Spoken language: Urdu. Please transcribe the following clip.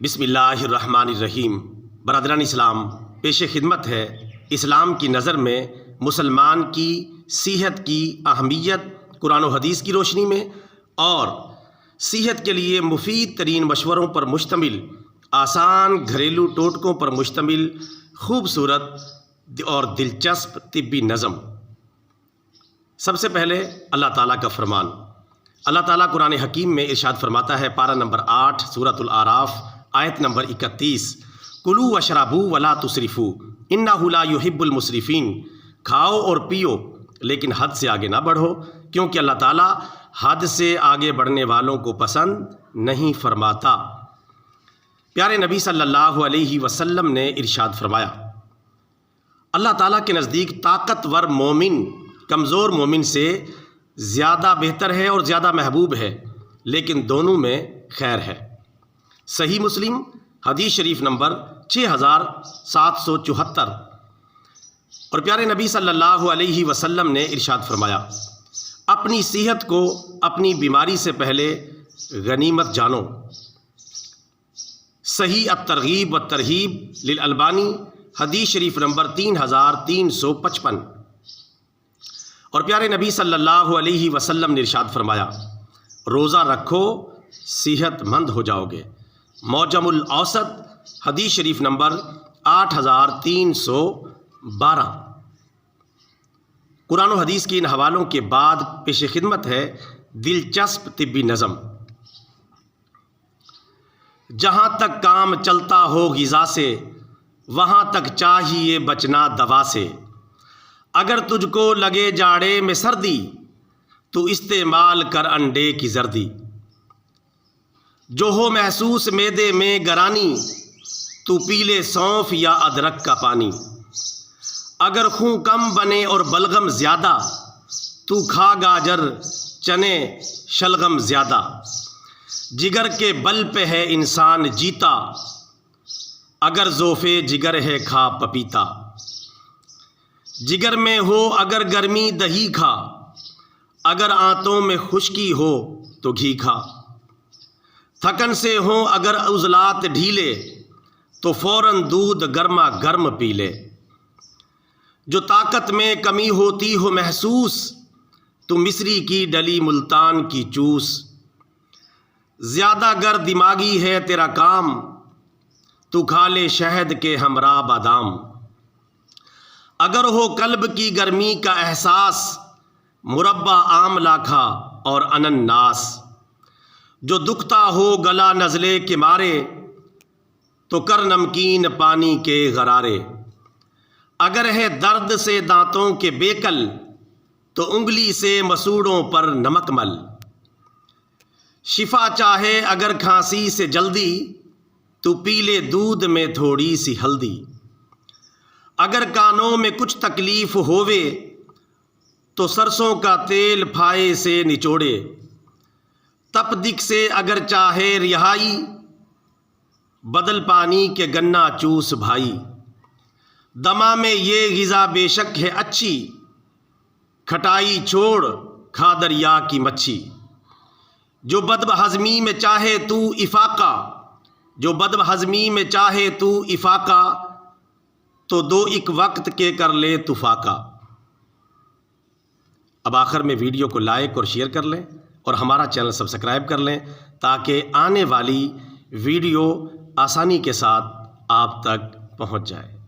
بسم اللہ الرحمن الرحیم۔ برادران اسلام، پیش خدمت ہے اسلام کی نظر میں مسلمان کی صحت کی اہمیت قرآن و حدیث کی روشنی میں اور صحت کے لیے مفید ترین مشوروں پر مشتمل آسان گھریلو ٹوٹکوں پر مشتمل خوبصورت اور دلچسپ طبی نظم۔ سب سے پہلے اللہ تعالیٰ کا فرمان۔ اللہ تعالیٰ قرآن حکیم میں ارشاد فرماتا ہے، پارہ نمبر 8 سورۃ الاعراف آیت نمبر 31، کلوا واشربوا ولا تسرفوا انہ لا یحب المسرفین۔ کھاؤ اور پیو لیکن حد سے آگے نہ بڑھو، کیونکہ اللہ تعالیٰ حد سے آگے بڑھنے والوں کو پسند نہیں فرماتا۔ پیارے نبی صلی اللہ علیہ وسلم نے ارشاد فرمایا، اللہ تعالیٰ کے نزدیک طاقتور مومن کمزور مومن سے زیادہ بہتر ہے اور زیادہ محبوب ہے، لیکن دونوں میں خیر ہے۔ صحیح مسلم حدیث شریف نمبر 6774۔ اور پیارے نبی صلی اللہ علیہ وسلم نے ارشاد فرمایا، اپنی صحت کو اپنی بیماری سے پہلے غنیمت جانو۔ صحیح الترغیب والترہیب للالبانی حدیث شریف نمبر 3355۔ اور پیارے نبی صلی اللہ علیہ وسلم نے ارشاد فرمایا، روزہ رکھو صحت مند ہو جاؤ گے۔ معجم الاوسط حدیث شریف نمبر 8312۔ قرآن و حدیث کے ان حوالوں کے بعد پیش خدمت ہے دلچسپ طبی نظم۔ جہاں تک کام چلتا ہو غذا سے، وہاں تک چاہیے بچنا دوا سے۔ اگر تجھ کو لگے جاڑے میں سردی، تو استعمال کر انڈے کی زردی۔ جو ہو محسوس معدے میں گرانی، تو پی لے سونف یا ادرک کا پانی۔ اگر خون کم بنے اور بلغم زیادہ، تو کھا گاجر چنے شلغم زیادہ۔ جگر کے بل پہ ہے انسان جیتا، اگر ذوف جگر ہے کھا پپیتا۔ جگر میں ہو اگر گرمی دہی کھا، اگر آنتوں میں خشکی ہو تو گھی کھا۔ تھکن سے ہو اگر عضلات ڈھیلے، تو فوراً دودھ گرما گرم پی لے۔ جو طاقت میں کمی ہوتی ہو محسوس، تو مصری کی ڈلی ملتان کی چوس۔ زیادہ گر دماغی ہے تیرا کام، تو کھا لے شہد کے ہمراہ بادام۔ اگر ہو قلب کی گرمی کا احساس، مربع آملہ کھا اور انناس۔ جو دکھتا ہو گلا نزلے کے مارے، تو کر نمکین پانی کے غرارے۔ اگر ہے درد سے دانتوں کے بیکل، تو انگلی سے مسوڑوں پر نمک مل۔ شفا چاہے اگر کھانسی سے جلدی، تو پی لے دودھ میں تھوڑی سی ہلدی۔ اگر کانوں میں کچھ تکلیف ہووے، تو سرسوں کا تیل پھائے سے نچوڑے۔ تپدق سے اگر چاہے رہائی، بدل پانی کے گنا چوس بھائی۔ دما میں یہ غذا بے شک ہے اچھی، کھٹائی چھوڑ کھا دریا کی مچھی۔ جو بدب ہضمی میں چاہے تو افاقہ، جو بدب ہضمی میں چاہے تو افاقہ، تو دو ایک وقت کے کر لے تو فاقہ۔ اب آخر میں ویڈیو کو لائک اور شیئر کر لیں اور ہمارا چینل سبسکرائب کر لیں، تاکہ آنے والی ویڈیو آسانی کے ساتھ آپ تک پہنچ جائے۔